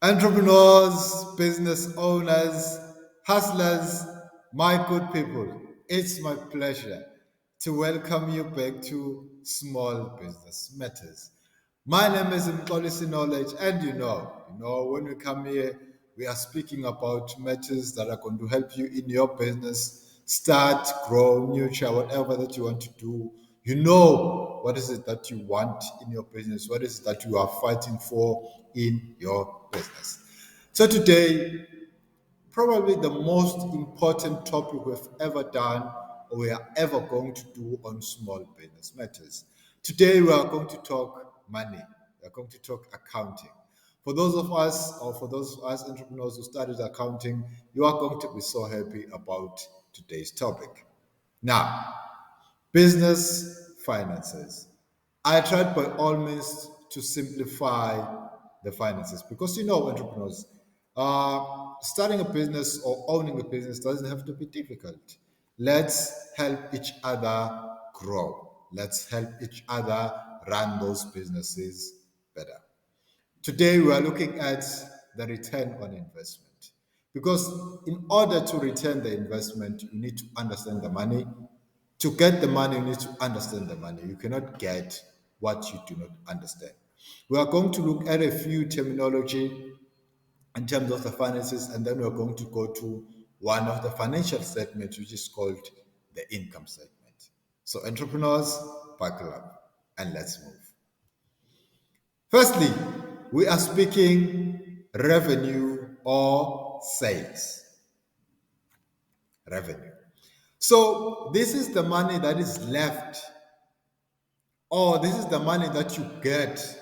Entrepreneurs, business owners, hustlers, my good people, it's my pleasure to welcome you back to Small Business Matters. My name is Mxolisi Knowledge, and when we come here, we are speaking about matters that are going to help you in your business start, grow, nurture, whatever that you want to do. You know what is it that you want in your business, what is it that you are fighting for in your business. So today, probably the most important topic we've ever done or we are ever going to do on Small Business Matters. Today we are going to talk money. We are going to talk accounting. For those of us, or for those of us entrepreneurs who studied accounting, you are going to be so happy about today's topic. Now, business finances. I tried by all means to simplify the finances because entrepreneurs, starting a business or owning a business doesn't have to be difficult. Let's help each other grow. Let's help each other run those businesses better. Today, we are looking at the return on investment. Because in order to return the investment, you need to understand the money. To get the money, you need to understand the money. You cannot get what you do not understand. We are going to look at a few terminology in terms of the finances, and then we're going to go to one of the financial statements, which is called the income statement. So, entrepreneurs, buckle up and let's move. Firstly, we are speaking revenue or sales. Revenue. So this is the money that is left, or this is the money that you get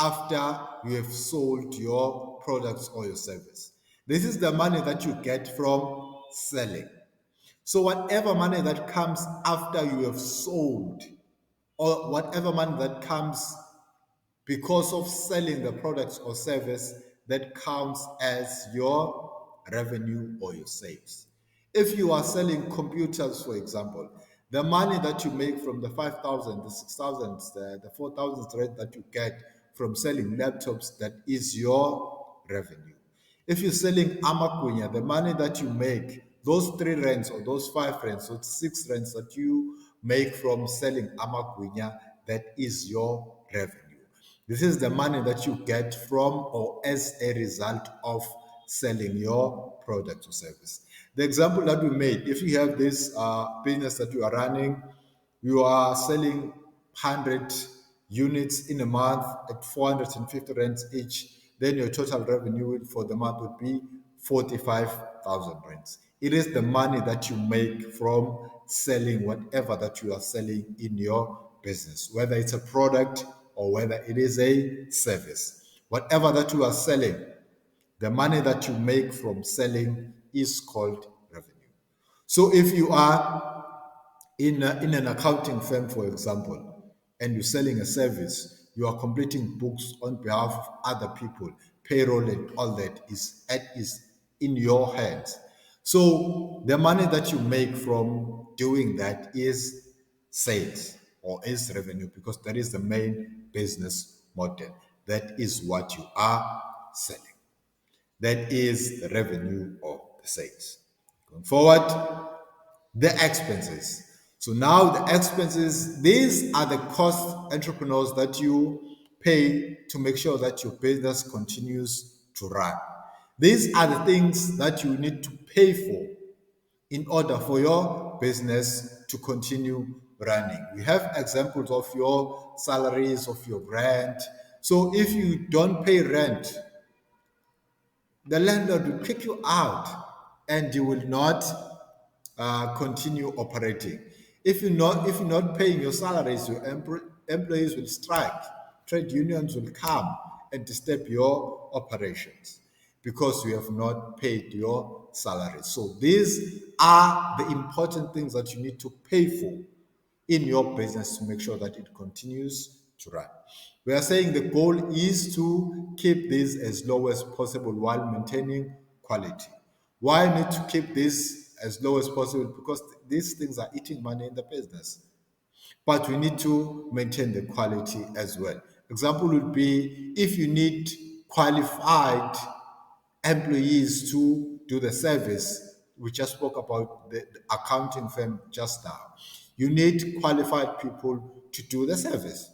after you have sold your products or your service. This is the money that you get from selling. So whatever money that comes after you have sold, or whatever money that comes because of selling the products or service, that counts as your revenue or your sales. If you are selling computers, for example, the money that you make from the 5,000, the 6,000, the 4,000 rent that you get from selling laptops, that is your revenue. If you're selling amakunya, the money that you make, those 3 rents or those 5 rents or 6 rents that you make from selling amakunya, that is your revenue. This is the money that you get from or as a result of selling your product or service. The example that we made, if you have this business that you are running, you are selling 100 units in a month at 450 rents each, then your total revenue for the month would be 45,000 rents. It is the money that you make from selling whatever that you are selling in your business, whether it's a product or whether it is a service. Whatever that you are selling, the money that you make from selling is called revenue. So if you are in an accounting firm, for example, and you're selling a service, you are completing books on behalf of other people, payroll and all that is in your hands. So the money that you make from doing that is sales or is revenue, because that is the main business model. That is what you are selling. That is the revenue of the sales. Going forward, the expenses. So now the expenses, these are the cost entrepreneurs that you pay to make sure that your business continues to run. These are the things that you need to pay for in order for your business to continue running. We have examples of your salaries, of your rent. So if you don't pay rent, the landlord will kick you out and you will not continue operating. If you're not paying your salaries, your employees will strike. Trade unions will come and disturb your operations because you have not paid your salaries. So these are the important things that you need to pay for in your business to make sure that it continues to run. We are saying the goal is to keep this as low as possible while maintaining quality. Why need to keep this as low as possible? Because these things are eating money in the business. But we need to maintain the quality as well. Example would be if you need qualified employees to do the service. We just spoke about the accounting firm just now. You need qualified people to do the service.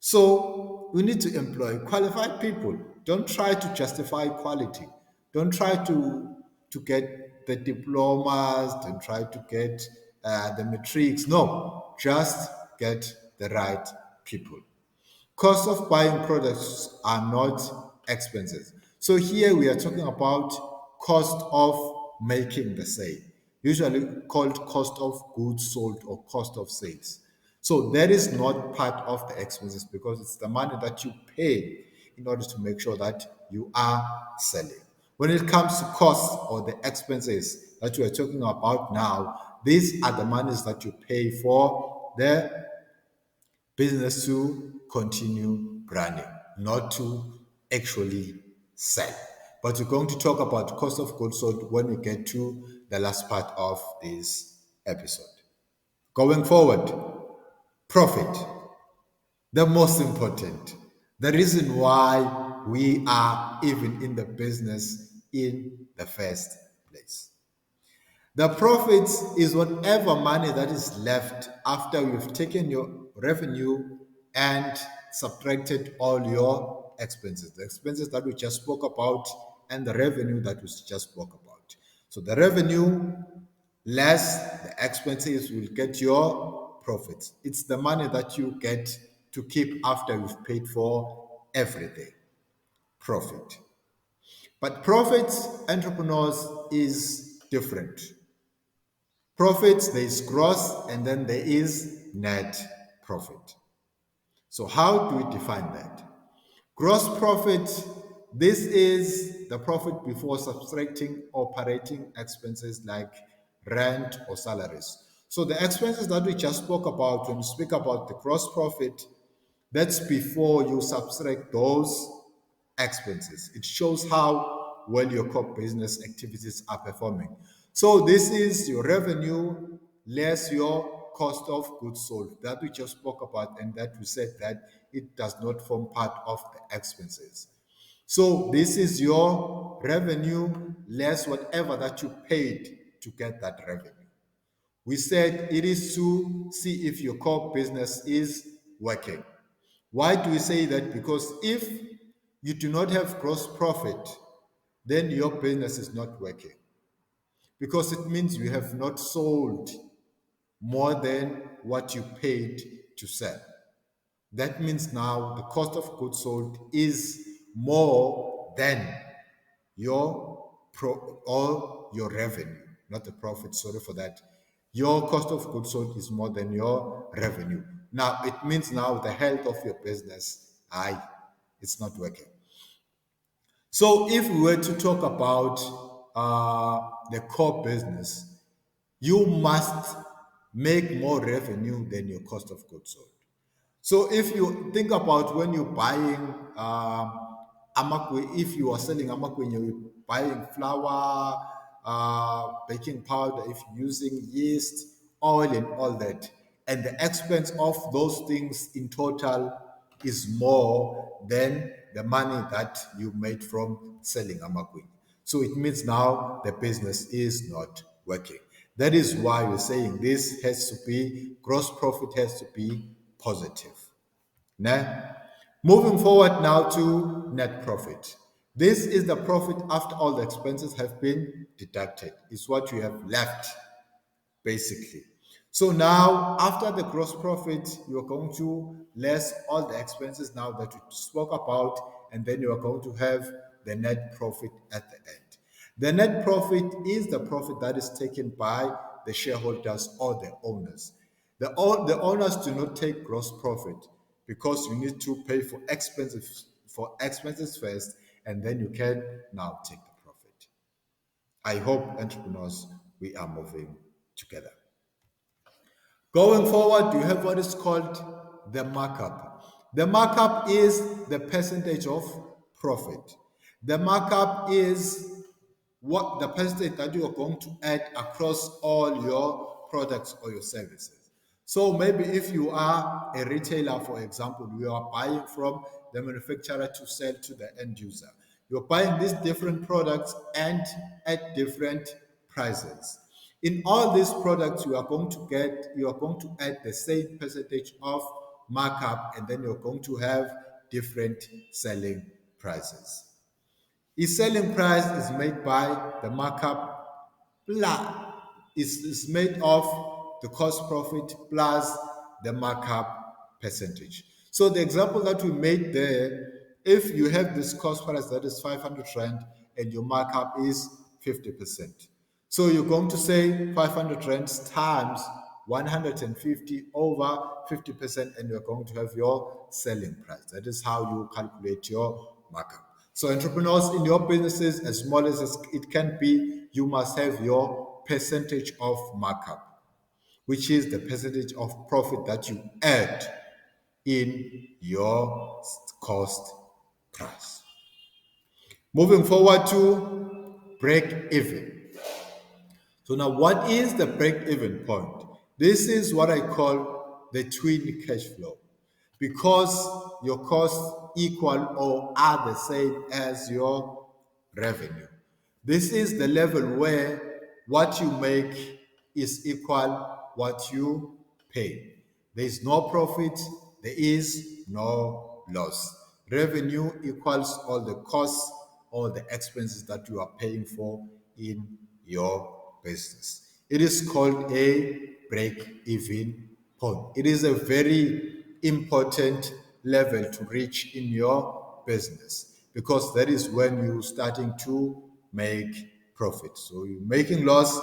So we need to employ qualified people. Don't try to justify quality. Don't try to get the diplomas. Don't try to get the matrics. No, just get the right people. Cost of buying products are not expenses. So here we are talking about cost of making the sale, usually called cost of goods sold or cost of sales. So that is not part of the expenses because it's the money that you pay in order to make sure that you are selling. When it comes to costs or the expenses that we are talking about now, these are the monies that you pay for the business to continue running, not to actually sell. But we're going to talk about cost of goods sold when we get to the last part of this episode. Going forward, profit, the most important, the reason why we are even in the business in the first place. The profits is whatever money that is left after you've taken your revenue and subtracted all your expenses. The expenses that we just spoke about and the revenue that we just spoke about. So the revenue less the expenses will get your profits. It's the money that you get to keep after you've paid for everything. Profit. But profits, entrepreneurs, is different. Profits, there is gross and then there is net profit. So how do we define that? Gross profit, this is the profit before subtracting operating expenses like rent or salaries. So the expenses that we just spoke about when we speak about the gross profit, that's before you subtract those expenses. It shows how well your core business activities are performing. So this is your revenue less your cost of goods sold that we just spoke about, and that we said that it does not form part of the expenses. So this is your revenue less whatever that you paid to get that revenue. We said it is to see if your core business is working. Why do we say that? Because if you do not have gross profit, then your business is not working. Because it means you have not sold more than what you paid to sell. That means now the cost of goods sold is more than your or your revenue, not the profit, sorry for that. Your cost of goods sold is more than your revenue. Now it means now the health of your business, it's not working. So if we were to talk about the core business, you must make more revenue than your cost of goods sold. So if you think about when you're buying amakwe, if you are selling amakwe, you're buying flour, baking powder, if you're using yeast, oil, and all that, and the expense of those things in total is more than the money that you made from selling amakwe. So it means now the business is not working. That is why we're saying this has to be, gross profit has to be positive. Now, moving forward now to net profit. This is the profit after all the expenses have been deducted. It's what you have left, basically. So now, after the gross profit, you are going to less all the expenses now that we spoke about, and then you are going to have the net profit at the end. The net profit is the profit that is taken by the shareholders or the owners. The owners do not take gross profit because you need to pay for expenses first, and then you can now take the profit. I hope, entrepreneurs, we are moving together. Going forward, you have what is called the markup. The markup is the percentage of profit. The markup is what the percentage that you are going to add across all your products or your services. So maybe if you are a retailer, for example, you are buying from the manufacturer to sell to the end user. You're buying these different products and at different prices. In all these products, you are going to add the same percentage of markup, and then you're going to have different selling prices. His selling price is made by the markup plus is made of the cost profit plus the markup percentage. So the example that we made there, if you have this cost price that is 500 rand and your markup is 50%. So you're going to say 500 rand times 150 over 50%, and you're going to have your selling price. That is how you calculate your markup. So entrepreneurs, in your businesses, as small as it can be, you must have your percentage of markup, which is the percentage of profit that you add in your cost price. Moving forward to break even. So now what is the break-even point? This is what I call the twin cash flow, because your costs equal or are the same as your revenue. This is the level where what you make is equal what you pay. There is no profit, there is no loss. Revenue equals all the costs, all the expenses that you are paying for in your business. It is called a break-even point. It is a very important level to reach in your business, because that is when you're starting to make profit. So you're making loss,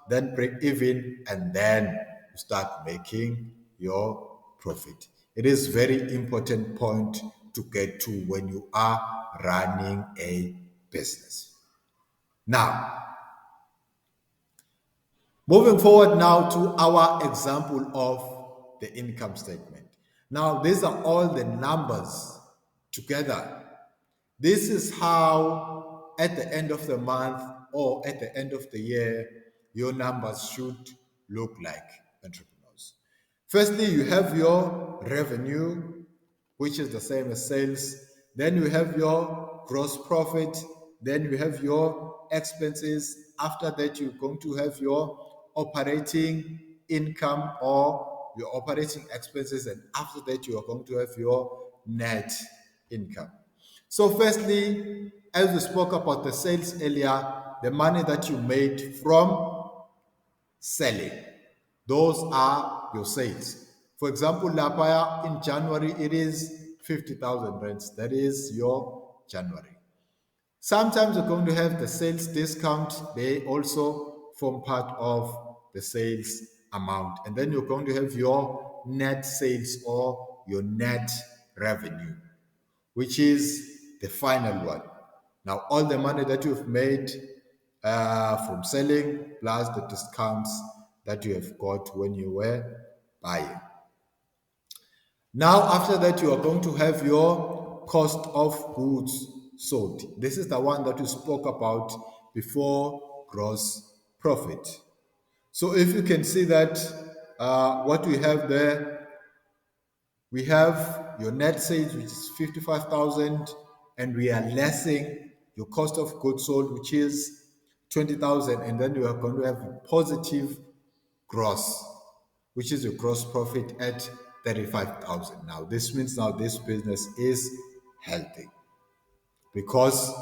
then break even, and then you start making your profit. It is very important point to get to when you are running a business. Now, moving forward now to our example of the income statement. Now, these are all the numbers together. This is how, at the end of the month or at the end of the year, your numbers should look like, entrepreneurs. Firstly, you have your revenue, which is the same as sales. Then you have your gross profit. Then you have your expenses. After that, you're going to have your operating income or your operating expenses. And after that, you are going to have your net income. So firstly, as we spoke about the sales earlier, the money that you made from selling, those are your sales. For example, Lapaya in January, it is 50,000 rands. That is your January. Sometimes you're going to have the sales discount. They also form part of the sales amount. And then you're going to have your net sales or your net revenue, which is the final one. Now, all the money that you've made from selling plus the discounts that you have got when you were buying. Now, after that, you are going to have your cost of goods sold. This is the one that we spoke about before gross profit. So if you can see that what we have there, we have your net sales, which is 55,000, and we are lessing your cost of goods sold, which is 20,000, and then you are going to have a positive gross, which is your gross profit at 35,000. Now, this means now this business is healthy, because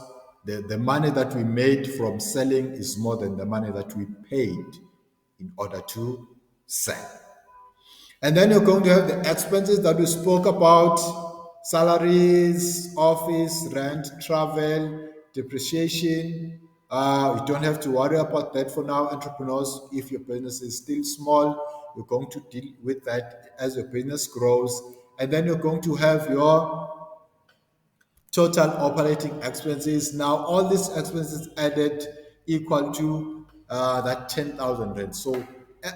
the money that we made from selling is more than the money that we paid in order to sell. And then you're going to have the expenses that we spoke about: salaries, office, rent, travel, depreciation. You don't have to worry about that for now, entrepreneurs. If your business is still small, you're going to deal with that as your business grows. And then you're going to have your total operating expenses. Now, all these expenses added equal to that 10,000 rand. So,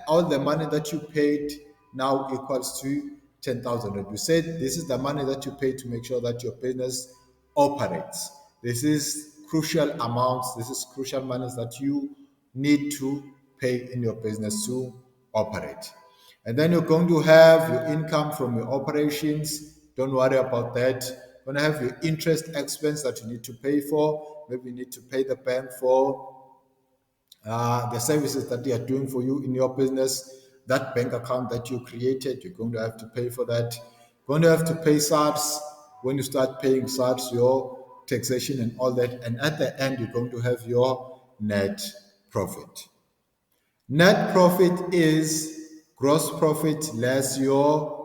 all the money that you paid now equals to 10,000 rand. We said this is the money that you pay to make sure that your business operates. This is crucial amounts. This is crucial monies that you need to pay in your business to operate. And then you're going to have your income from your operations. Don't worry about that. You're going to have your interest expense that you need to pay for. Maybe you need to pay the bank for the services that they are doing for you in your business. That bank account that you created, you're going to have to pay for that. You're going to have to pay SARS. When you start paying SARS, your taxation and all that. And at the end, you're going to have your net profit. Net profit is gross profit less your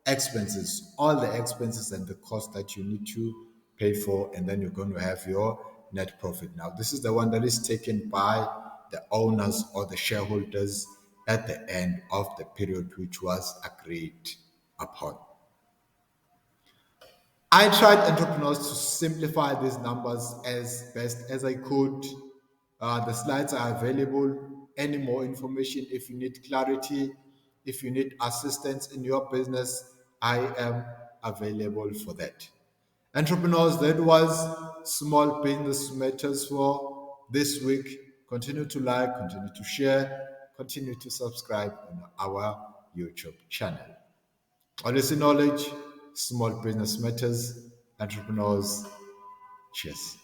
expenses, all the expenses and the cost that you need to pay for, and then you're going to have your net profit. Now, this is the one that is taken by the owners or the shareholders at the end of the period which was agreed upon. I tried entrepreneurs to simplify these numbers as best as I could. The slides are available. Any more information, if you need clarity, if you need assistance in your business, I am available for that. Entrepreneurs, that was Small Business Matters for this week. Continue to like, continue to share, continue to subscribe on our YouTube channel. Mxolisi Knowledge, Small Business Matters, Entrepreneurs. Cheers.